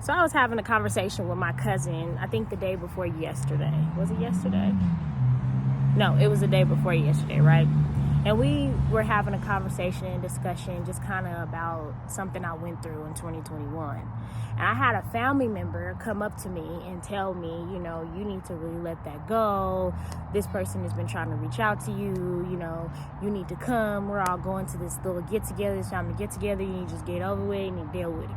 So I was having a conversation with my cousin, I think the day before yesterday. Was it yesterday? No, it was the day before yesterday, right? And we were having a conversation and discussion just kind of about something I went through in 2021. And I had a family member come up to me and tell me, you know, you need to really let that go. This person has been trying to reach out to you. You know, you need to come. We're all going to this little get-together. It's time to get together. You need to just get over with it and deal with it.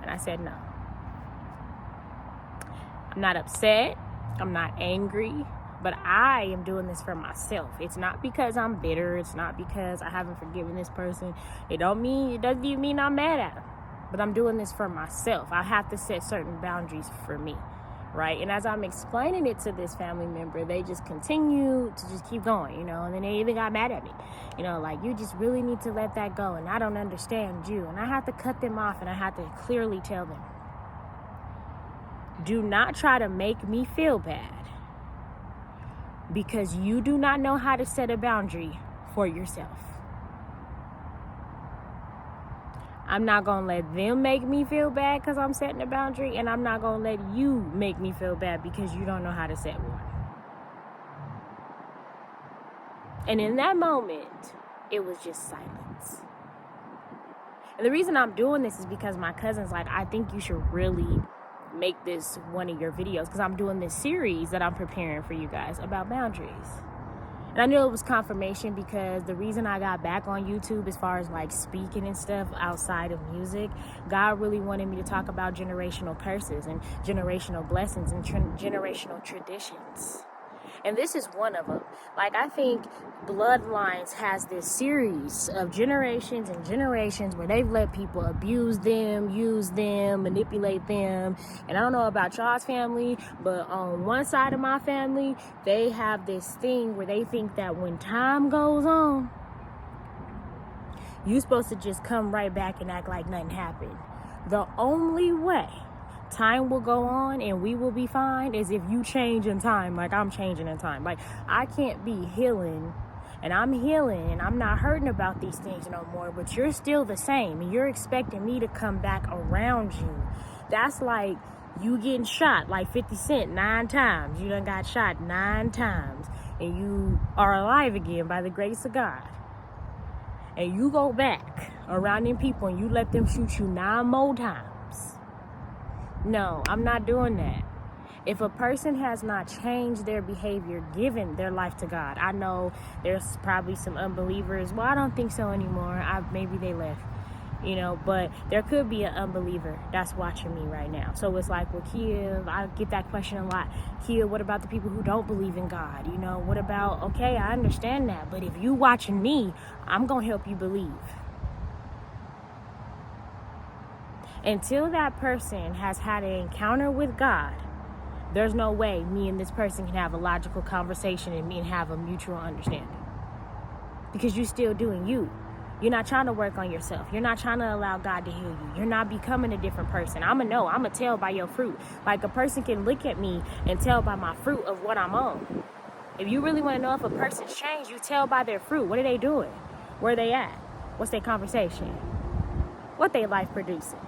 And I said, no. I'm not upset. I'm not angry. But I am doing this for myself. It's not because I'm bitter. It's not because I haven't forgiven this person. It doesn't even mean I'm mad at them. But I'm doing this for myself. I have to set certain boundaries for me, right? And as I'm explaining it to this family member, they just continue to just keep going, you know, and then they even got mad at me. You know, like, you just really need to let that go, and I don't understand you. And I have to cut them off, and I have to clearly tell them, do not try to make me feel bad because you do not know how to set a boundary for yourself. I'm not going to let them make me feel bad because I'm setting a boundary, and I'm not going to let you make me feel bad because you don't know how to set one. And in that moment, it was just silence. And the reason I'm doing this is because my cousin's like, I think you should really make this one of your videos, because I'm doing this series that I'm preparing for you guys about boundaries. And I knew it was confirmation because the reason I got back on YouTube as far as like speaking and stuff outside of music, God really wanted me to talk about generational curses and generational blessings and generational traditions. And this is one of them. Like, I think Bloodlines has this series of generations and generations where they've let people abuse them, use them, manipulate them. And I don't know about y'all's family, but on one side of my family, they have this thing where they think that when time goes on, you're supposed to just come right back and act like nothing happened. The only way time will go on and we will be fine is if you change in time like I'm changing in time. Like, I can't be healing and I'm healing and I'm not hurting about these things no more, but you're still the same and you're expecting me to come back around you. That's like you getting shot like 50 Cent 9 times. You done got shot 9 times and you are alive again by the grace of God. And you go back around them people and you let them shoot you 9 more times. No, I'm not doing that. If a person has not changed their behavior, given their life to God, I know there's probably some unbelievers. Well, I don't think so anymore. Maybe they left, you know, but there could be an unbeliever that's watching me right now. So it's like, well, Kia, I get that question a lot. Kia, what about the people who don't believe in God? You know, what about, okay, I understand that. But if you watching me, I'm going to help you believe. Until that person has had an encounter with God, there's no way me and this person can have a logical conversation and me and have a mutual understanding. Because you're still doing you. You're not trying to work on yourself. You're not trying to allow God to heal you. You're not becoming a different person. I'm going to tell by your fruit. Like, a person can look at me and tell by my fruit of what I'm on. If you really want to know if a person's changed, you tell by their fruit. What are they doing? Where are they at? What's their conversation? What they life producing?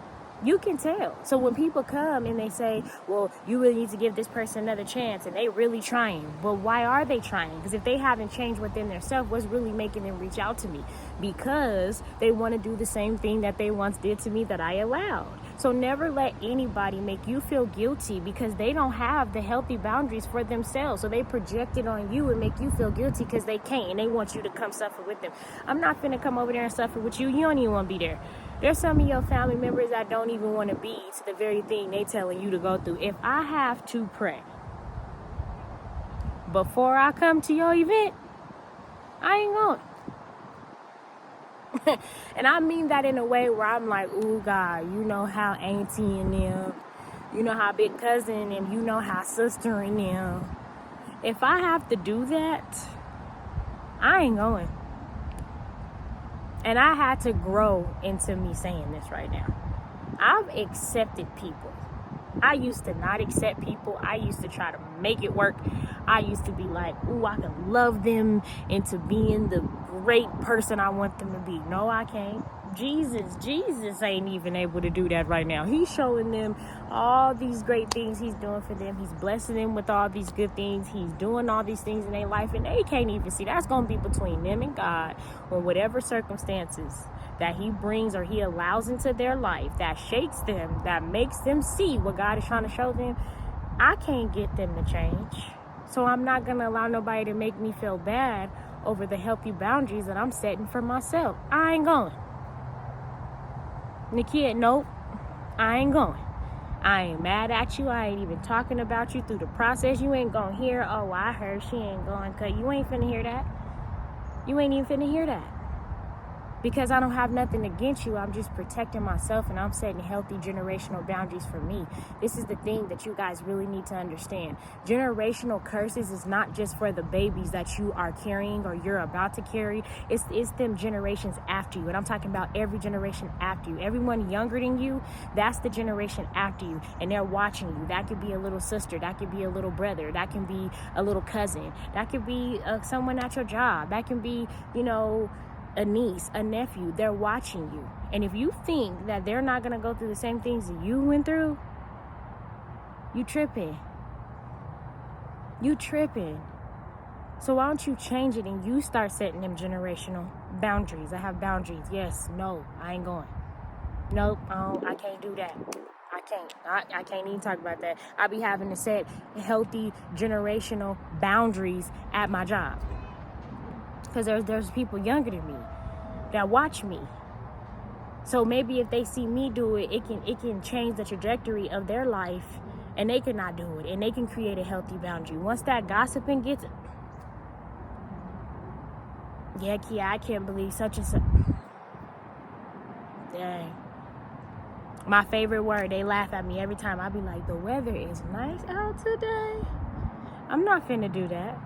You can tell. So when people come and they say, well, you really need to give this person another chance, and they really trying. Well, why are they trying? Because if they haven't changed within themselves, what's really making them reach out to me? Because they want to do the same thing that they once did to me that I allowed. So never let anybody make you feel guilty because they don't have the healthy boundaries for themselves. So they project it on you and make you feel guilty because they can't, and they want you to come suffer with them. I'm not finna come over there and suffer with you. You don't even want to be there. There's some of your family members that don't even want to be to the very thing they telling you to go through. If I have to pray before I come to your event, I ain't going. And I mean that in a way where I'm like, ooh, God, you know how auntie and them, you know how big cousin and you know how sister and them. If I have to do that, I ain't going. And I had to grow into me saying this right now. I've accepted people. I used to not accept people. I used to try to make it work. I used to be like, ooh, I can love them into being the great person I want them to be. No, I can't. Jesus ain't even able to do that right now. He's showing them all these great things he's doing for them. He's blessing them with all these good things. He's doing all these things in their life, and they can't even see. That's going to be between them and God, or whatever circumstances that he brings or he allows into their life that shakes them, that makes them see what God is trying to show them. I can't get them to change. So I'm not going to allow nobody to make me feel bad over the healthy boundaries that I'm setting for myself. I ain't going. Nakia, nope, I ain't going. I ain't mad at you. I ain't even talking about you through the process. You ain't gonna hear, oh, I heard she ain't going, cause you ain't finna hear that. You ain't even finna hear that. Because I don't have nothing against you. I'm just protecting myself, and I'm setting healthy generational boundaries for me. This is the thing that you guys really need to understand. Generational curses is not just for the babies that you are carrying or you're about to carry. It's them generations after you. And I'm talking about every generation after you. Everyone younger than you, that's the generation after you. And they're watching you. That could be a little sister. That could be a little brother. That can be a little cousin. That could be someone at your job. That can be, a niece, a nephew. They're watching you. And if you think that they're not going to go through the same things that you went through, you tripping. You tripping. So why don't you change it and you start setting them generational boundaries? I have boundaries. Yes, no, I ain't going. Nope, I can't do that. I can't. I can't even talk about that. I be having to set healthy generational boundaries at my job. Because there's people younger than me that watch me. So maybe if they see me do it, it can change the trajectory of their life, and they cannot do it, and they can create a healthy boundary. Once that gossiping gets, yeah, Kia, I can't believe such and such. Dang. My favorite word, they laugh at me every time. I be like, the weather is nice out today. I'm not finna do that.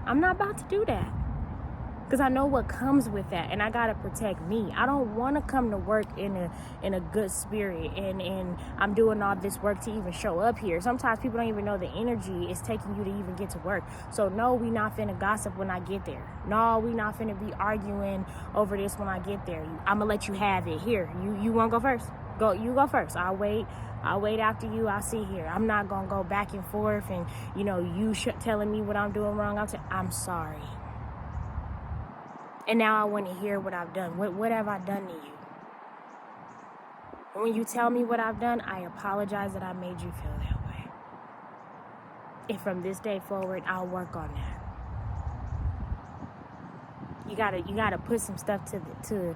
I'm not about to do that. Because I know what comes with that, and I gotta protect me. I don't want to come to work in a good spirit, and I'm doing all this work to even show up here. Sometimes people don't even know the energy is taking you to even get to work. So no, we not finna gossip when I get there. No, we not finna be arguing over this when I get there. I'm gonna let you have it. Here, you wanna go first? You go first. I'll wait after you. I'll see here. I'm not gonna go back and forth, and you telling me what I'm doing wrong. I'm sorry. And now I want to hear what I've done. What have I done to you? And when you tell me what I've done, I apologize that I made you feel that way. And from this day forward, I'll work on that. You gotta put some stuff to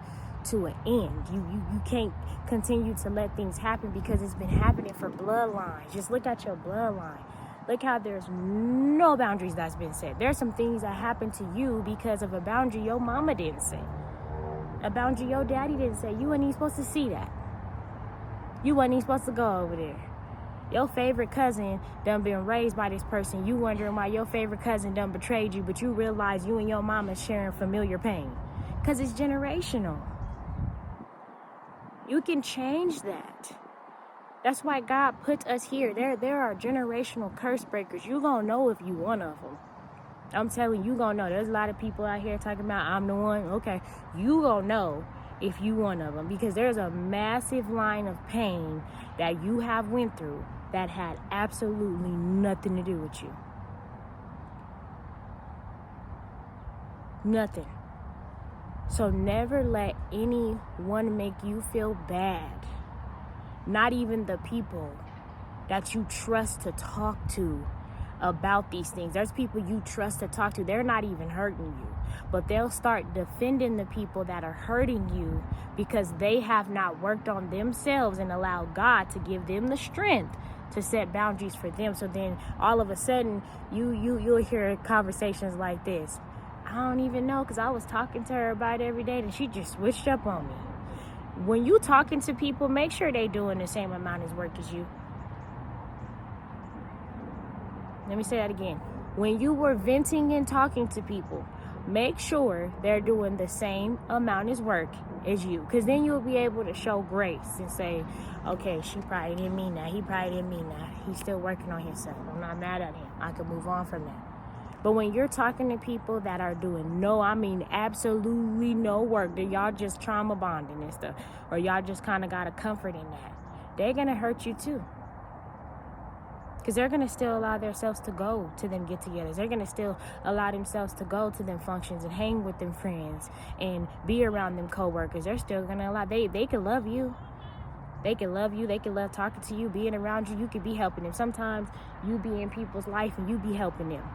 an end. You can't continue to let things happen because it's been happening for bloodlines. Just look at your bloodline. Look how there's no boundaries that's been set. There's some things that happened to you because of a boundary your mama didn't set. A boundary your daddy didn't set. You weren't even supposed to see that. You wasn't even supposed to go over there. Your favorite cousin done been raised by this person. You wondering why your favorite cousin done betrayed you, but you realize you and your mama sharing familiar pain. Because it's generational. You can change that. That's why God put us here. There are generational curse breakers. You gonna know if you one of them. I'm telling you, gonna know. There's a lot of people out here talking about I'm the one. Okay, you gonna know if you one of them, because there's a massive line of pain that you have went through that had absolutely nothing to do with you. Nothing. So never let anyone make you feel bad. Not even the people that you trust to talk to about these things. There's people you trust to talk to. They're not even hurting you. But they'll start defending the people that are hurting you because they have not worked on themselves and allowed God to give them the strength to set boundaries for them. So then all of a sudden you'll hear conversations like this. I don't even know, because I was talking to her about it every day and she just switched up on me. When you talking to people, make sure they doing the same amount of work as you. Let me say that again. When you were venting and talking to people, make sure they're doing the same amount of work as you. Because then you'll be able to show grace and say, okay, she probably didn't mean that. He probably didn't mean that. He's still working on himself. I'm not mad at him. I can move on from that. But when you're talking to people that are doing absolutely no work, that y'all just trauma bonding and stuff, or y'all just kind of got a comfort in that, they're going to hurt you too. Because they're going to still allow themselves to go to them get-togethers. They're going to still allow themselves to go to them functions and hang with them friends and be around them coworkers. They're still going to allow, they can love you. They can love you. They can love talking to you, being around you. You could be helping them. Sometimes you be in people's life and you be helping them.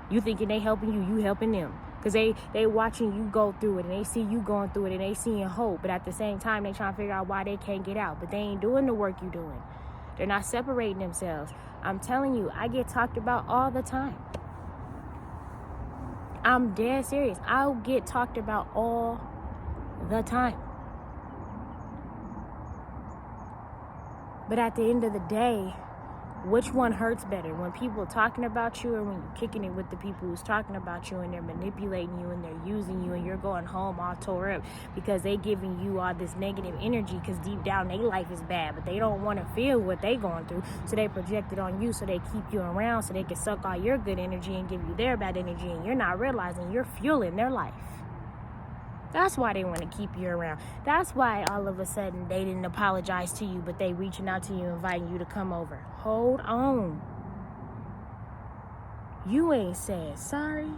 You thinking they helping you, you helping them. Because they watching you go through it, and they see you going through it, and they seeing hope. But at the same time, they trying to figure out why they can't get out. But they ain't doing the work you doing. They're not separating themselves. I'm telling you, I get talked about all the time. I'm dead serious. I'll get talked about all the time. But at the end of the day, which one hurts better? When people talking about you, or when you're kicking it with the people who's talking about you and they're manipulating you and they're using you and you're going home all tore up because they giving you all this negative energy because deep down their life is bad, but they don't want to feel what they going through, so they project it on you, so they keep you around so they can suck all your good energy and give you their bad energy, and you're not realizing you're fueling their life. That's why they want to keep you around. That's why all of a sudden they didn't apologize to you, but they reaching out to you, inviting you to come over. Hold on. You ain't said sorry.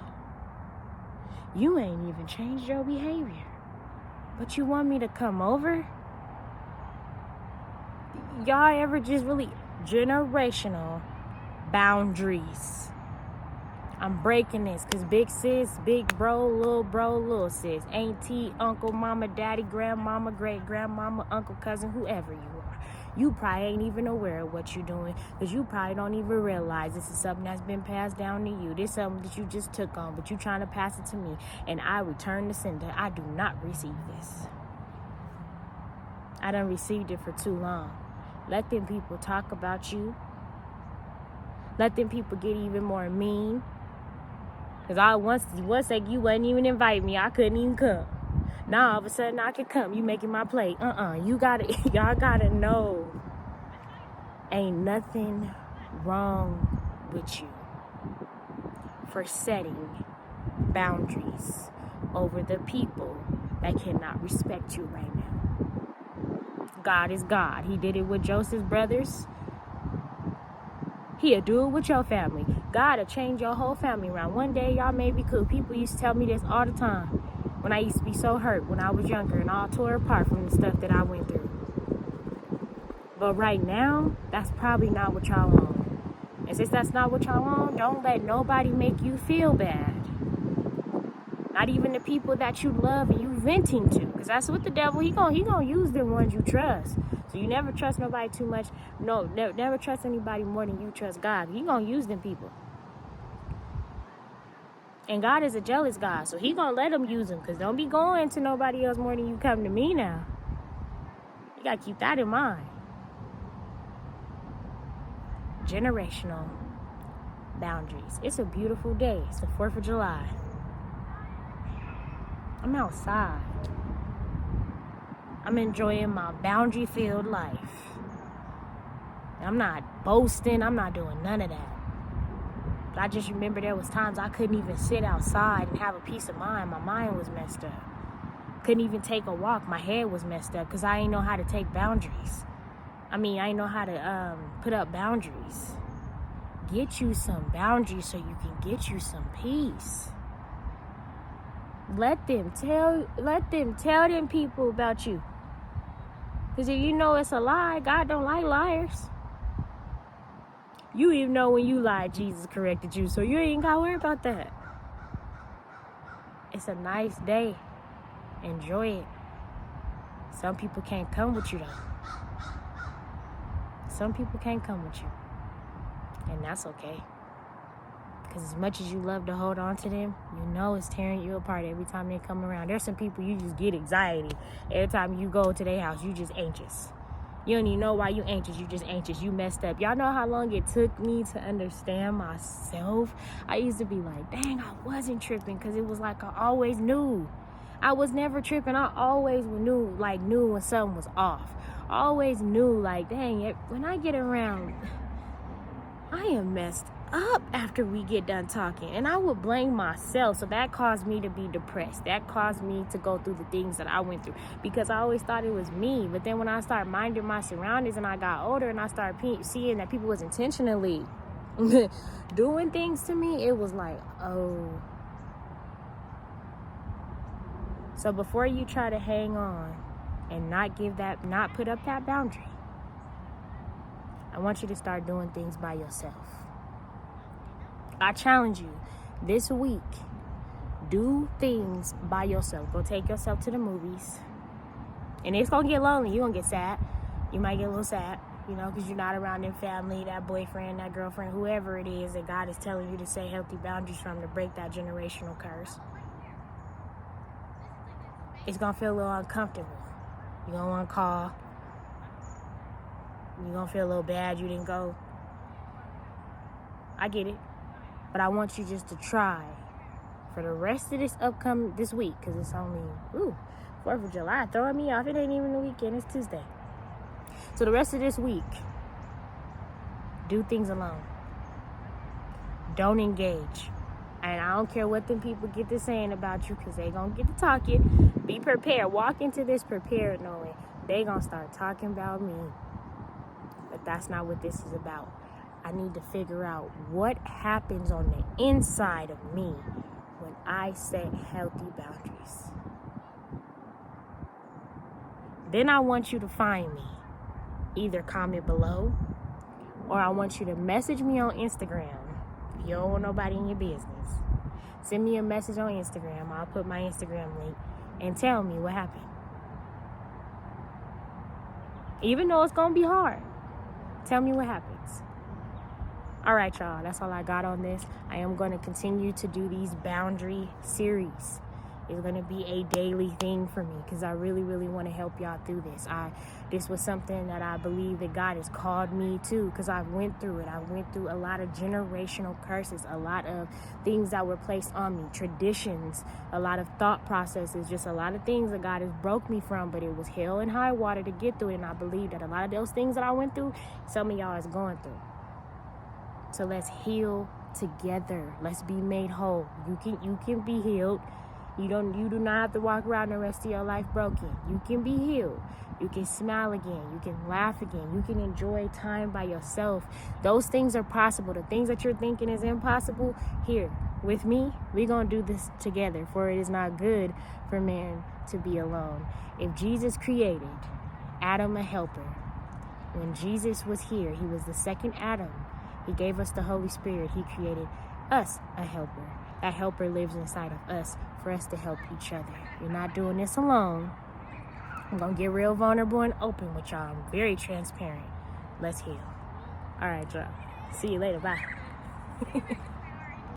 You ain't even changed your behavior. But you want me to come over? Y'all ever just really generational boundaries? I'm breaking this because big sis, big bro, little sis, auntie, uncle, mama, daddy, grandmama, great grandmama, uncle, cousin, whoever you are. You probably ain't even aware of what you're doing because you probably don't even realize this is something that's been passed down to you. This is something that you just took on, but you trying to pass it to me, and I return the sender. I do not receive this. I done received it for too long. Let them people talk about you. Let them people get even more mean. Because one second you wouldn't even invite me. I couldn't even come. Now all of a sudden I could come. You making my plate. Y'all gotta know. Ain't nothing wrong with you for setting boundaries over the people that cannot respect you right now. God is God. He did it with Joseph's brothers. He'll do it with your family. God will change your whole family around. One day, y'all may be cool. People used to tell me this all the time when I used to be so hurt when I was younger and all tore apart from the stuff that I went through. But right now, that's probably not what y'all want. And since that's not what y'all want, don't let nobody make you feel bad. Not even the people that you love and you venting to. Because that's what the devil, he gonna use the ones you trust. So you never trust nobody too much. No, never trust anybody more than you trust God. He gonna use them people. And God is a jealous God, so he gonna let them use them. Because don't be going to nobody else more than you come to me now. You gotta keep that in mind. Generational boundaries. It's a beautiful day. It's the 4th of July. I'm outside. I'm enjoying my boundary-filled life. I'm not boasting. I'm not doing none of that. But I just remember there was times I couldn't even sit outside and have a peace of mind. My mind was messed up. Couldn't even take a walk. My head was messed up because I didn't know how to take boundaries. I didn't know how to put up boundaries. Get you some boundaries so you can get you some peace. Let them tell them people about you. Because if you know it's a lie, God don't like liars. You even know when you lied, Jesus corrected you. So you ain't got to worry about that. It's a nice day. Enjoy it. Some people can't come with you, though. Some people can't come with you. And that's okay. Because as much as you love to hold on to them, you know it's tearing you apart every time they come around. There's some people you just get anxiety. Every time you go to their house, you just anxious. You don't even know why you anxious. You just anxious. You messed up. Y'all know how long it took me to understand myself? I used to be like, dang, I wasn't tripping because it was like I always knew. I was never tripping. I always knew when something was off. I always knew, like, dang, when I get around, I am messed up after we get done talking, and I would blame myself. So that caused me to be depressed. That caused me to go through the things that I went through, because I always thought it was me. But then when I started minding my surroundings and I got older and I started seeing that people was intentionally doing things to me, it was like, oh. So before you try to hang on and not put up that boundary, I want you to start doing things by yourself. I challenge you this week, do things by yourself. Go take yourself to the movies. And it's going to get lonely. You're going to get sad. You might get a little sad, because you're not around your family, that boyfriend, that girlfriend, whoever it is that God is telling you to set healthy boundaries from to break that generational curse. It's going to feel a little uncomfortable. You're going to want to call. You're going to feel a little bad you didn't go. I get it. But I want you just to try for the rest of this week, because it's only, 4th of July, throwing me off. It ain't even the weekend, it's Tuesday. So the rest of this week, do things alone. Don't engage. And I don't care what them people get to saying about you, because they going to get to talking. Be prepared. Walk into this prepared knowing they going to start talking about me. But that's not what this is about. I need to figure out what happens on the inside of me when I set healthy boundaries. Then I want you to find me. Either comment below, or I want you to message me on Instagram. If you don't want nobody in your business, send me a message on Instagram. I'll put my Instagram link and tell me what happened. Even though it's going to be hard, tell me what happens. All right, y'all, that's all I got on this. I am going to continue to do these boundary series. It's going to be a daily thing for me, because I really, really want to help y'all through this. This was something that I believe that God has called me to, because I went through it. I went through a lot of generational curses, a lot of things that were placed on me, traditions, a lot of thought processes, just a lot of things that God has broke me from, but it was hell and high water to get through it. And I believe that a lot of those things that I went through, some of y'all is going through. So let's heal together. Let's be made whole. You can be healed. You do not have to walk around the rest of your life broken. You can be healed. You can smile again. You can laugh again. You can enjoy time by yourself. Those things are possible. The things that you're thinking is impossible, here with me, we're going to do this together. For it is not good for man to be alone. If Jesus created Adam a helper, when Jesus was here, he was the second Adam. He gave us the Holy Spirit. He created us a helper. That helper lives inside of us for us to help each other. You're not doing this alone. I'm going to get real vulnerable and open with y'all. I'm very transparent. Let's heal. All right, y'all. See you later. Bye.